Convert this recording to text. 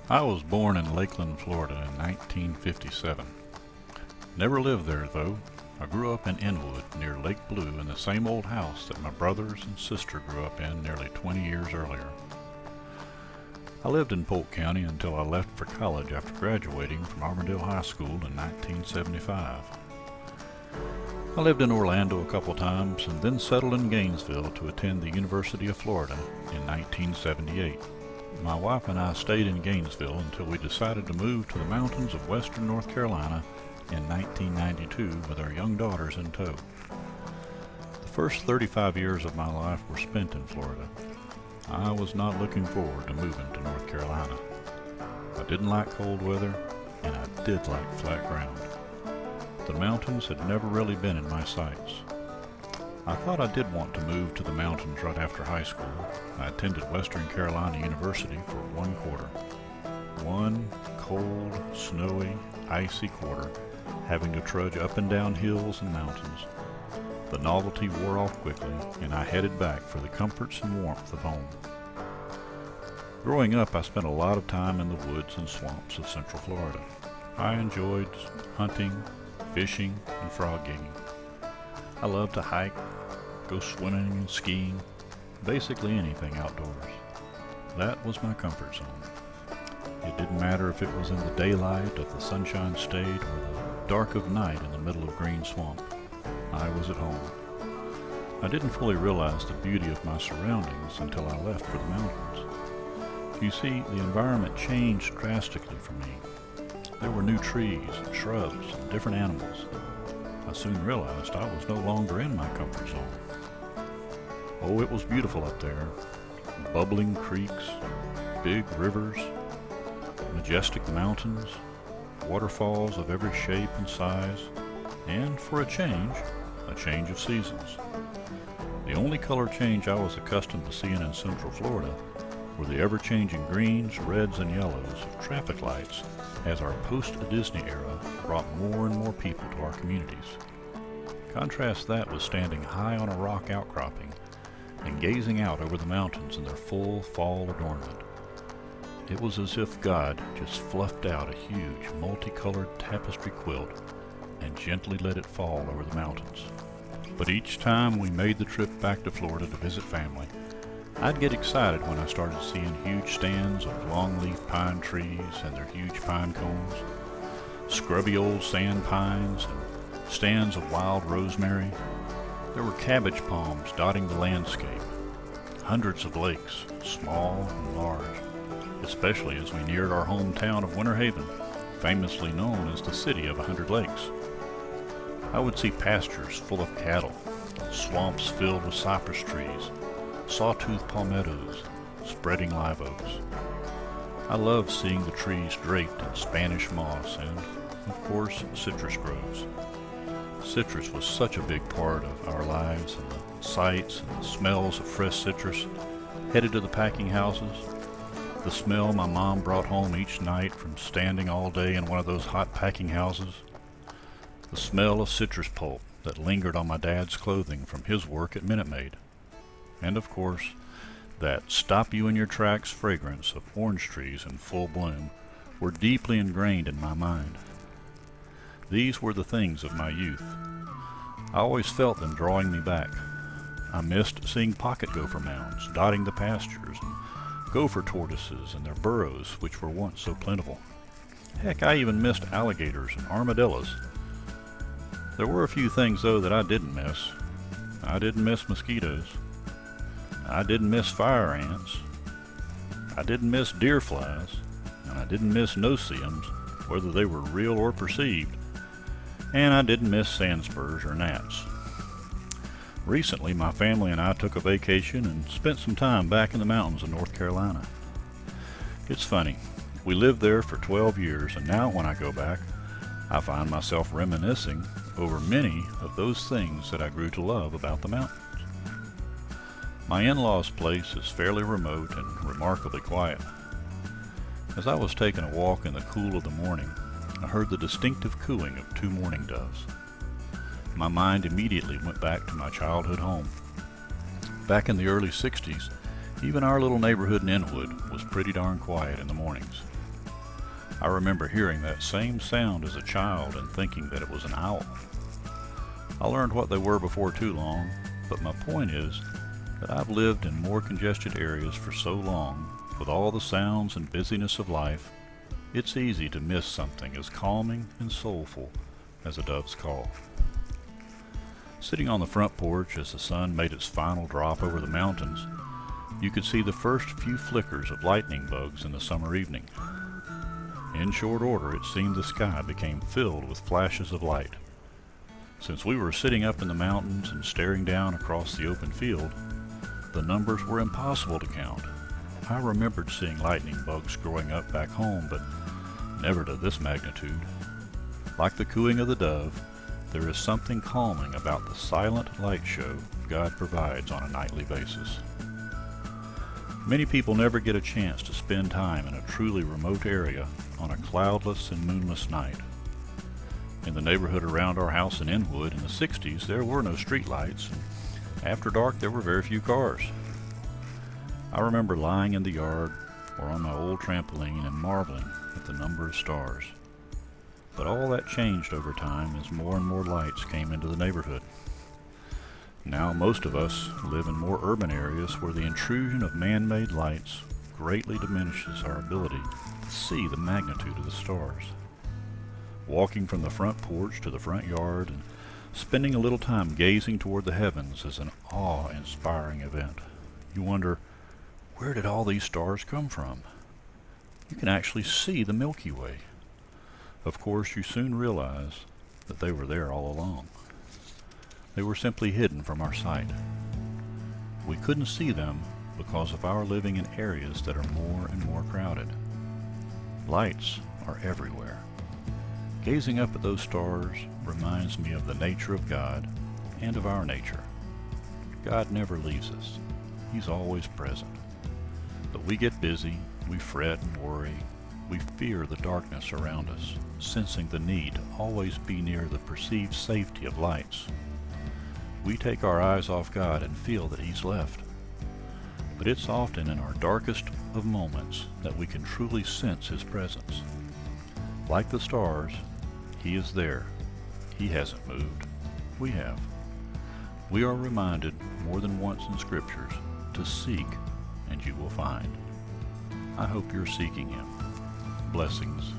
I was born in Lakeland, Florida in 1957. Never lived there though. I grew up in Inwood near Lake Blue in the same old house that my brothers and sister grew up in nearly 20 years earlier. I lived in Polk County until I left for college after graduating from Armadale High School in 1975. I lived in Orlando a couple times and then settled in Gainesville to attend the University of Florida in 1978. My wife and I stayed in Gainesville until we decided to move to the mountains of western North Carolina in 1992 with our young daughters in tow. The first 35 years of my life were spent in Florida. I was not looking forward to moving to North Carolina. I didn't like cold weather, and I did like flat ground. The mountains had never really been in my sights. I thought I did want to move to the mountains right after high school. I attended Western Carolina University for 1 quarter. One cold, snowy, icy quarter, having to trudge up and down hills and mountains. The novelty wore off quickly, and I headed back for the comforts and warmth of home. Growing up, I spent a lot of time in the woods and swamps of Central Florida. I enjoyed hunting, fishing, and frog gigging. I loved to hike, go swimming and skiing, basically anything outdoors. That was my comfort zone. It didn't matter if it was in the daylight of the Sunshine State or the dark of night in the middle of green swamp. I was at home. I didn't fully realize the beauty of my surroundings until I left for the mountains. You see, the environment changed drastically for me. There were new trees, shrubs, and different animals. I soon realized I was no longer in my comfort zone. Oh, it was beautiful up there. Bubbling creeks, big rivers, majestic mountains, waterfalls of every shape and size, and for a change of seasons. The only color change I was accustomed to seeing in Central Florida were the ever-changing greens, reds, and yellows of traffic lights as our post-Disney era brought more and more people to our communities. Contrast that with standing high on a rock outcropping and gazing out over the mountains in their full fall adornment. It was as if God just fluffed out a huge multicolored tapestry quilt and gently let it fall over the mountains. But each time we made the trip back to Florida to visit family, I'd get excited when I started seeing huge stands of longleaf pine trees and their huge pine cones, scrubby old sand pines, and stands of wild rosemary. There were cabbage palms dotting the landscape, hundreds of lakes, small and large, especially as we neared our hometown of Winter Haven, famously known as the City of 100 Lakes. I would see pastures full of cattle, swamps filled with cypress trees, sawtooth palmettos, spreading live oaks. I loved seeing the trees draped in Spanish moss and, of course, citrus groves. Citrus was such a big part of our lives, and the sights and the smells of fresh citrus headed to the packing houses. The smell my mom brought home each night from standing all day in one of those hot packing houses. The smell of citrus pulp that lingered on my dad's clothing from his work at Minute Maid. And of course, that stop-you-in-your-tracks fragrance of orange trees in full bloom were deeply ingrained in my mind. These were the things of my youth. I always felt them drawing me back. I missed seeing pocket gopher mounds dotting the pastures, and gopher tortoises and their burrows which were once so plentiful. Heck, I even missed alligators and armadillos. There were a few things, though, that I didn't miss. I didn't miss mosquitoes. I didn't miss fire ants. I didn't miss deer flies. And I didn't miss no-see-ums, whether they were real or perceived. And I didn't miss sand spurs or gnats. Recently, my family and I took a vacation and spent some time back in the mountains of North Carolina. It's funny, we lived there for 12 years, and now when I go back, I find myself reminiscing over many of those things that I grew to love about the mountains. My in-laws' place is fairly remote and remarkably quiet. As I was taking a walk in the cool of the morning, I heard the distinctive cooing of 2 mourning doves. My mind immediately went back to my childhood home. Back in the early 60s, even our little neighborhood in Inwood was pretty darn quiet in the mornings. I remember hearing that same sound as a child and thinking that it was an owl. I learned what they were before too long, but my point is that I've lived in more congested areas for so long, with all the sounds and busyness of life, it's easy to miss something as calming and soulful as a dove's call. Sitting on the front porch as the sun made its final drop over the mountains, you could see the first few flickers of lightning bugs in the summer evening. In short order, it seemed the sky became filled with flashes of light. Since we were sitting up in the mountains and staring down across the open field, the numbers were impossible to count. I remembered seeing lightning bugs growing up back home, but never to this magnitude. Like the cooing of the dove, there is something calming about the silent light show God provides on a nightly basis. Many people never get a chance to spend time in a truly remote area on a cloudless and moonless night. In the neighborhood around our house in Inwood in the 60s, there were no streetlights. After dark, there were very few cars. I remember lying in the yard or on my old trampoline and marveling at the number of stars. But all that changed over time as more and more lights came into the neighborhood. Now most of us live in more urban areas where the intrusion of man-made lights greatly diminishes our ability to see the magnitude of the stars. Walking from the front porch to the front yard and spending a little time gazing toward the heavens is an awe-inspiring event. You wonder, where did all these stars come from? You can actually see the Milky Way. Of course, you soon realize that they were there all along. They were simply hidden from our sight. We couldn't see them because of our living in areas that are more and more crowded. Lights are everywhere. Gazing up at those stars reminds me of the nature of God and of our nature. God never leaves us. He's always present. But we get busy, we fret and worry, we fear the darkness around us, sensing the need to always be near the perceived safety of lights. We take our eyes off God and feel that He's left. But it's often in our darkest of moments that we can truly sense His presence. Like the stars, He is there. He hasn't moved. We have. We are reminded more than once in Scriptures to seek and you will find. I hope you're seeking Him. Blessings.